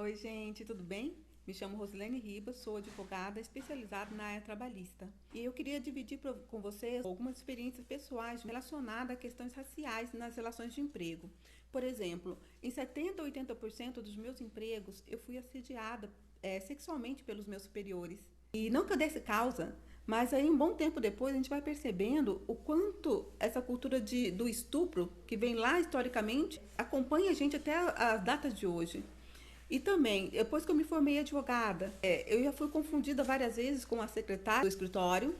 Oi, gente, tudo bem? Me chamo Rosilene Ribas, sou advogada especializada na área trabalhista. E eu queria dividir com vocês algumas experiências pessoais relacionadas a questões raciais nas relações de emprego. Por exemplo, em 70 a 80% dos meus empregos, eu fui assediada sexualmente pelos meus superiores. E não que eu desse causa, mas aí um bom tempo depois a gente vai percebendo o quanto essa cultura do estupro, que vem lá historicamente, acompanha a gente até as datas de hoje. E também, depois que eu me formei advogada, eu já fui confundida várias vezes com a secretária do escritório.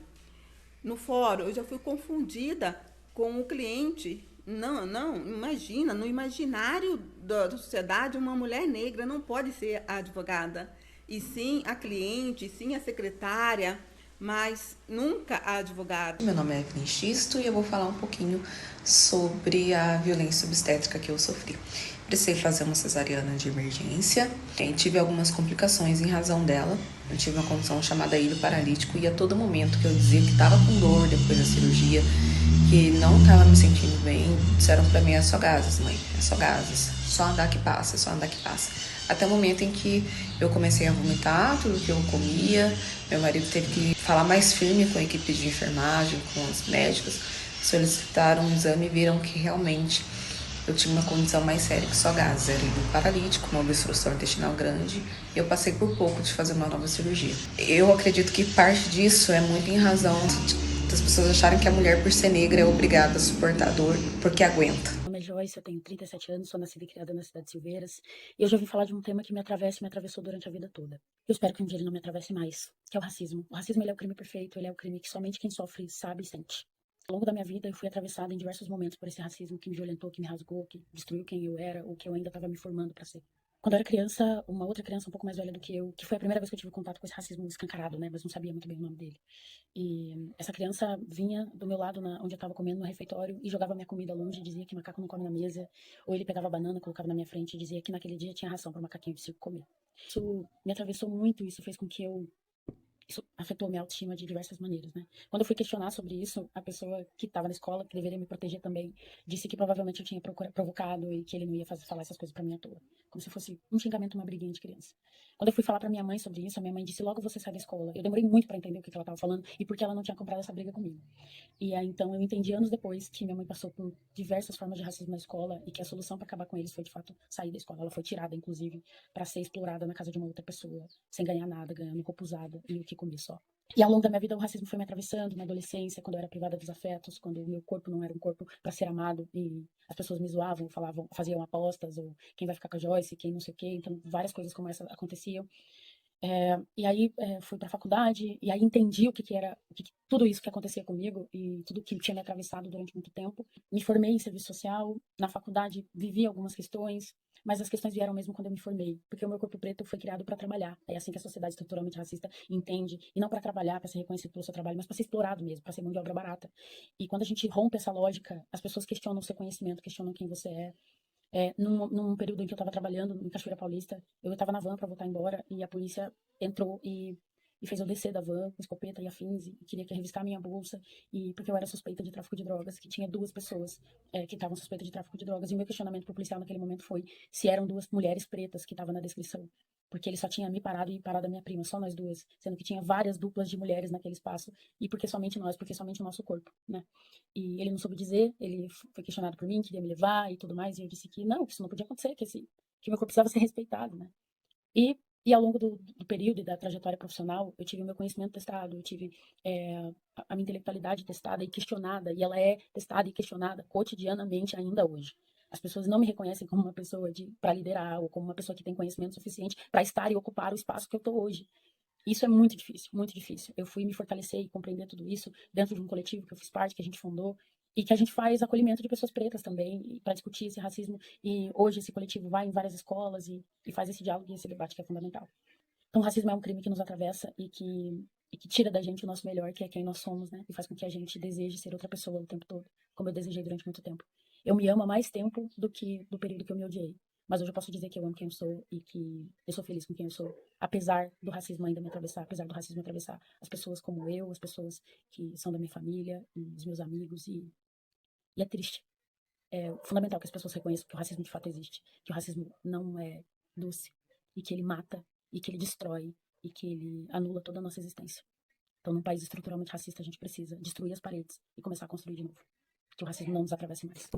No fórum, eu já fui confundida com o cliente. Não, não, imagina, no imaginário da sociedade, uma mulher negra não pode ser a advogada. E sim a cliente, sim a secretária, mas nunca a advogada. Meu nome é Evelyn Xisto e eu vou falar um pouquinho sobre a violência obstétrica que eu sofri. Precisei fazer uma cesariana de emergência e tive algumas complicações em razão dela. Eu tive uma condição chamada ilho paralítico e a todo momento que eu dizia que estava com dor depois da cirurgia, que não estava me sentindo bem, disseram para mim: é só gases, mãe, é só gases, só andar que passa, é só andar que passa. Até o momento em que eu comecei a vomitar tudo que eu comia, meu marido teve que falar mais firme com a equipe de enfermagem, com os médicos, solicitaram um exame e viram que realmente eu tinha uma condição mais séria que só gases. Era hígado paralítico, uma obstrução intestinal grande, e eu passei por pouco de fazer uma nova cirurgia. Eu acredito que parte disso é muito em razão das pessoas acharem que a mulher, por ser negra, é obrigada a suportar a dor porque aguenta. Meu nome é Joyce, eu tenho 37 anos, sou nascida e criada na cidade de Silveiras, e eu já vim falar de um tema que me atravessa e me atravessou durante a vida toda. Eu espero que um dia ele não me atravesse mais, que é o racismo. O racismo, ele é o crime perfeito, ele é o crime que somente quem sofre sabe e sente. Ao longo da minha vida, eu fui atravessada em diversos momentos por esse racismo que me violentou, que me rasgou, que destruiu quem eu era, ou que eu ainda estava me formando para ser. Quando eu era criança, uma outra criança um pouco mais velha do que eu, que foi a primeira vez que eu tive contato com esse racismo escancarado, né, mas não sabia muito bem o nome dele. E essa criança vinha do meu lado, onde eu estava comendo no refeitório, e jogava minha comida longe, dizia que macaco não come na mesa, ou ele pegava a banana, colocava na minha frente e dizia que naquele dia tinha ração para o macaquinho de circo comer. Isso me atravessou muito, isso fez com que isso afetou minha autoestima de diversas maneiras, né? Quando eu fui questionar sobre isso, a pessoa que estava na escola, que deveria me proteger também, disse que provavelmente eu tinha provocado e que ele não ia falar essas coisas para mim à toa, como se fosse um xingamento, uma briguinha de criança. Quando eu fui falar para minha mãe sobre isso, a minha mãe disse: logo você sai da escola. Eu demorei muito para entender o que ela estava falando e por que ela não tinha comprado essa briga comigo. E aí, então, eu entendi anos depois que minha mãe passou por diversas formas de racismo na escola e que a solução para acabar com eles foi, de fato, sair da escola. Ela foi tirada, inclusive, para ser explorada na casa de uma outra pessoa, sem ganhar nada, ganhando roupa usada e o que comer só. E ao longo da minha vida, o racismo foi me atravessando na adolescência, quando eu era privada dos afetos, quando o meu corpo não era um corpo para ser amado e as pessoas me zoavam, falavam, faziam apostas, ou quem vai ficar com a Joyce, quem não sei o quê. Então, várias coisas como essa aconteciam. E aí fui para a faculdade e aí entendi o que era tudo isso que acontecia comigo e tudo que tinha me atravessado durante muito tempo. Me formei em serviço social, na faculdade vivi algumas questões, mas as questões vieram mesmo quando eu me formei, porque o meu corpo preto foi criado para trabalhar. É assim que a sociedade estruturalmente racista entende, e não para trabalhar, para ser reconhecido pelo seu trabalho, mas para ser explorado mesmo, para ser mão de obra barata. E quando a gente rompe essa lógica, as pessoas questionam o seu conhecimento, questionam quem você é, num período em que eu estava trabalhando em Cachoeira Paulista, eu estava na van para voltar embora e a polícia entrou e fez eu descer da van com escopeta e afins e queria que revistar minha bolsa e porque eu era suspeita de tráfico de drogas, que tinha duas pessoas que estavam suspeitas de tráfico de drogas e o meu questionamento pro policial naquele momento foi se eram duas mulheres pretas que estavam na descrição. Porque ele só tinha me parado e parado a minha prima, só nós duas, sendo que tinha várias duplas de mulheres naquele espaço, e porque somente nós, porque somente o nosso corpo, né? E ele não soube dizer, ele foi questionado por mim, queria me levar e tudo mais, e eu disse que não, que isso não podia acontecer, que meu corpo precisava ser respeitado, né? E, e ao longo do período e da trajetória profissional, eu tive o meu conhecimento testado, eu tive a minha intelectualidade testada e questionada, e ela é testada e questionada cotidianamente ainda hoje. As pessoas não me reconhecem como uma pessoa para liderar ou como uma pessoa que tem conhecimento suficiente para estar e ocupar o espaço que eu estou hoje. Isso é muito difícil, muito difícil. Eu fui me fortalecer e compreender tudo isso dentro de um coletivo que eu fiz parte, que a gente fundou, e que a gente faz acolhimento de pessoas pretas também, para discutir esse racismo. E hoje esse coletivo vai em várias escolas e faz esse diálogo e esse debate que é fundamental. Então, o racismo é um crime que nos atravessa e que tira da gente o nosso melhor, que é quem nós somos, né? E faz com que a gente deseje ser outra pessoa o tempo todo, como eu desejei durante muito tempo. Eu me amo há mais tempo do que do período que eu me odiei. Mas hoje eu posso dizer que eu amo quem eu sou e que eu sou feliz com quem eu sou, apesar do racismo ainda me atravessar, apesar do racismo atravessar as pessoas como eu, as pessoas que são da minha família, e os meus amigos, e é triste. É fundamental que as pessoas reconheçam que o racismo de fato existe, que o racismo não é doce e que ele mata, e que ele destrói, e que ele anula toda a nossa existência. Então, num país estruturalmente racista, a gente precisa destruir as paredes e começar a construir de novo. Que o racismo não nos atravesse mais.